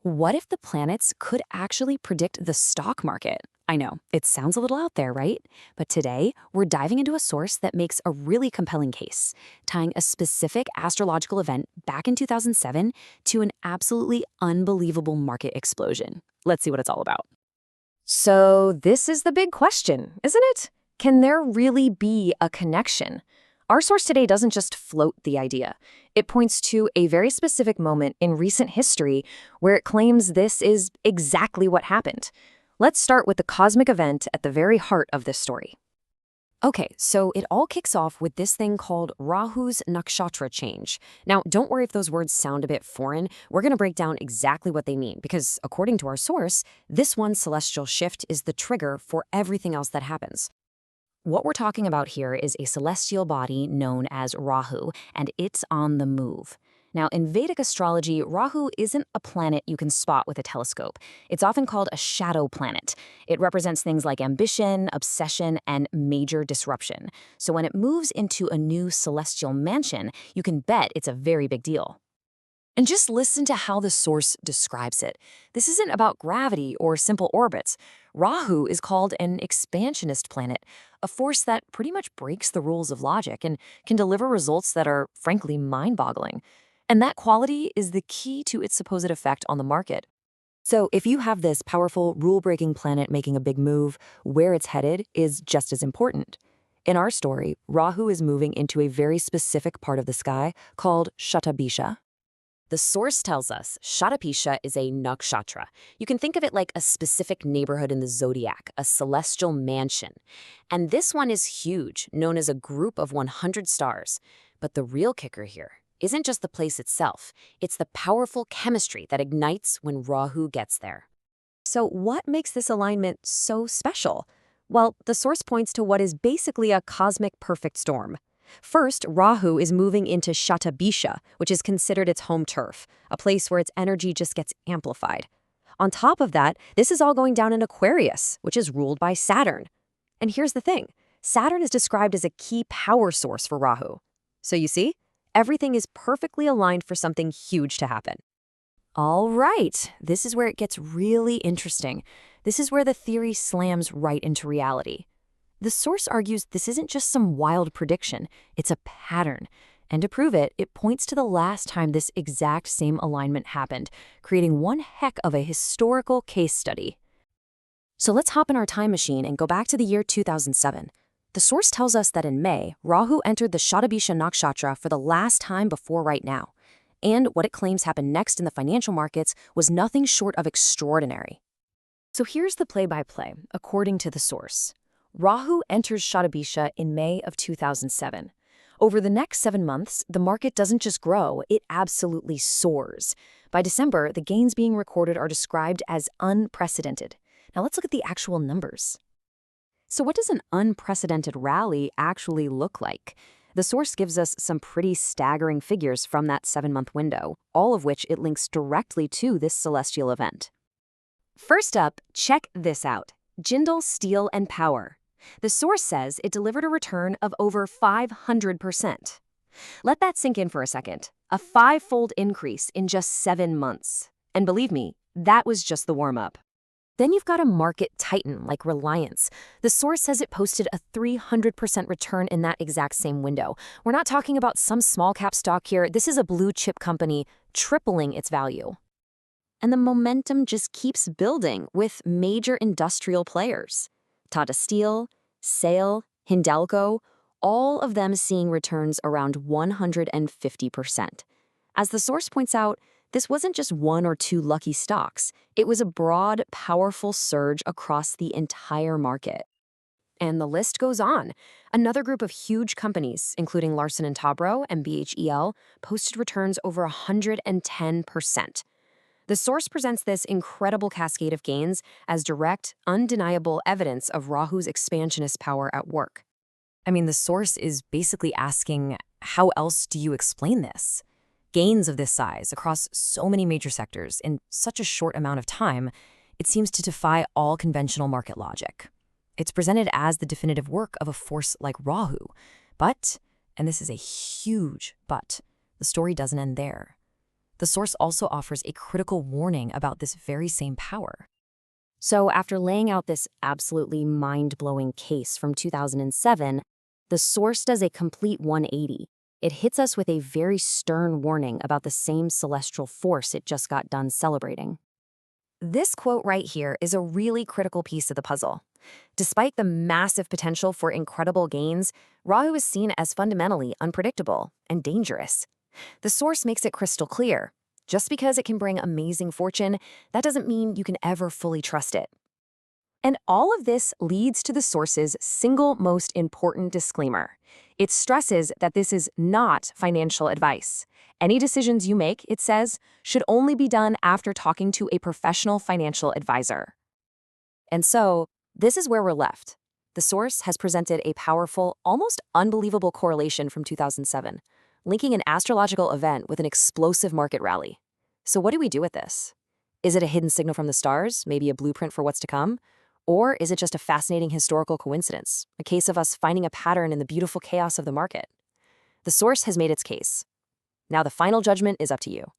What if the planets could actually predict the stock market? I know, it sounds a little out there, right? But today, we're diving into a source that makes a really compelling case, tying a specific astrological event back in 2007 to an absolutely unbelievable market explosion. Let's see what it's all about. So, this is the big question, isn't it? Can there really be a connection? Our source today doesn't just float the idea. It points to a very specific moment in recent history where it claims this is exactly what happened. Let's start with the cosmic event at the very heart of this story. Okay, so it all kicks off with this thing called Rahu's Nakshatra change. Now, don't worry if those words sound a bit foreign. We're going to break down exactly what they mean because, according to our source, this one celestial shift is the trigger for everything else that happens. What we're talking about here is a celestial body known as Rahu, and it's on the move. Now, in Vedic astrology, Rahu isn't a planet you can spot with a telescope. It's often called a shadow planet. It represents things like ambition, obsession, and major disruption. So when it moves into a new celestial mansion, you can bet it's a very big deal. And just listen to how the source describes it. This isn't about gravity or simple orbits. Rahu is called an expansionist planet, a force that pretty much breaks the rules of logic and can deliver results that are, frankly, mind-boggling. And that quality is the key to its supposed effect on the market. So if you have this powerful, rule-breaking planet making a big move, where it's headed is just as important. In our story, Rahu is moving into a very specific part of the sky called Shatabisha. The source tells us Shatapisha is a nakshatra. You can think of it like a specific neighborhood in the zodiac, a celestial mansion. And this one is huge, known as a group of 100 stars. But the real kicker here isn't just the place itself. It's the powerful chemistry that ignites when Rahu gets there. So what makes this alignment so special? Well, the source points to what is basically a cosmic perfect storm. First, Rahu is moving into Shatabisha, which is considered its home turf, a place where its energy just gets amplified. On top of that, this is all going down in Aquarius, which is ruled by Saturn. And here's the thing, Saturn is described as a key power source for Rahu. So you see, everything is perfectly aligned for something huge to happen. All right, this is where it gets really interesting. This is where the theory slams right into reality. The source argues this isn't just some wild prediction, it's a pattern. And to prove it, it points to the last time this exact same alignment happened, creating one heck of a historical case study. So let's hop in our time machine and go back to the year 2007. The source tells us that in May, Rahu entered the Shatabisha Nakshatra for the last time before right now. And what it claims happened next in the financial markets was nothing short of extraordinary. So here's the play-by-play, according to the source. Rahu enters Shatabisha in May of 2007. Over the next 7 months, the market doesn't just grow, it absolutely soars. By December, the gains being recorded are described as unprecedented. Now let's look at the actual numbers. So what does an unprecedented rally actually look like? The source gives us some pretty staggering figures from that 7-month window, all of which it links directly to this celestial event. First up, check this out. Jindal Steel and Power. The source says it delivered a return of over 500%. Let that sink in for a second. A 5-fold increase in just 7 months. And believe me, that was just the warm-up. Then you've got a market titan like Reliance. The source says it posted a 300% return in that exact same window. We're not talking about some small-cap stock here. This is a blue-chip company tripling its value. And the momentum just keeps building with major industrial players. Tata Steel, SAIL, Hindalco, all of them seeing returns around 150%. As the source points out, this wasn't just 1 or 2 lucky stocks. It was a broad, powerful surge across the entire market. And the list goes on. Another group of huge companies, including Larsen & Toubro and BHEL, posted returns over 110%. The source presents this incredible cascade of gains as direct, undeniable evidence of Rahu's expansionist power at work. I mean, the source is basically asking, how else do you explain this? Gains of this size across so many major sectors in such a short amount of time, it seems to defy all conventional market logic. It's presented as the definitive work of a force like Rahu. But, and this is a huge but, the story doesn't end there. The source also offers a critical warning about this very same power. So, after laying out this absolutely mind-blowing case from 2007, the source does a complete 180. It hits us with a very stern warning about the same celestial force it just got done celebrating. This quote right here is a really critical piece of the puzzle. Despite the massive potential for incredible gains, Rahu is seen as fundamentally unpredictable and dangerous. The source makes it crystal clear. Just because it can bring amazing fortune, that doesn't mean you can ever fully trust it. And all of this leads to the source's single most important disclaimer. It stresses that this is not financial advice. Any decisions you make, it says, should only be done after talking to a professional financial advisor. And so, this is where we're left. The source has presented a powerful, almost unbelievable correlation from 2007, linking an astrological event with an explosive market rally. So what do we do with this? Is it a hidden signal from the stars, maybe a blueprint for what's to come? Or is it just a fascinating historical coincidence, a case of us finding a pattern in the beautiful chaos of the market? The source has made its case. Now the final judgment is up to you.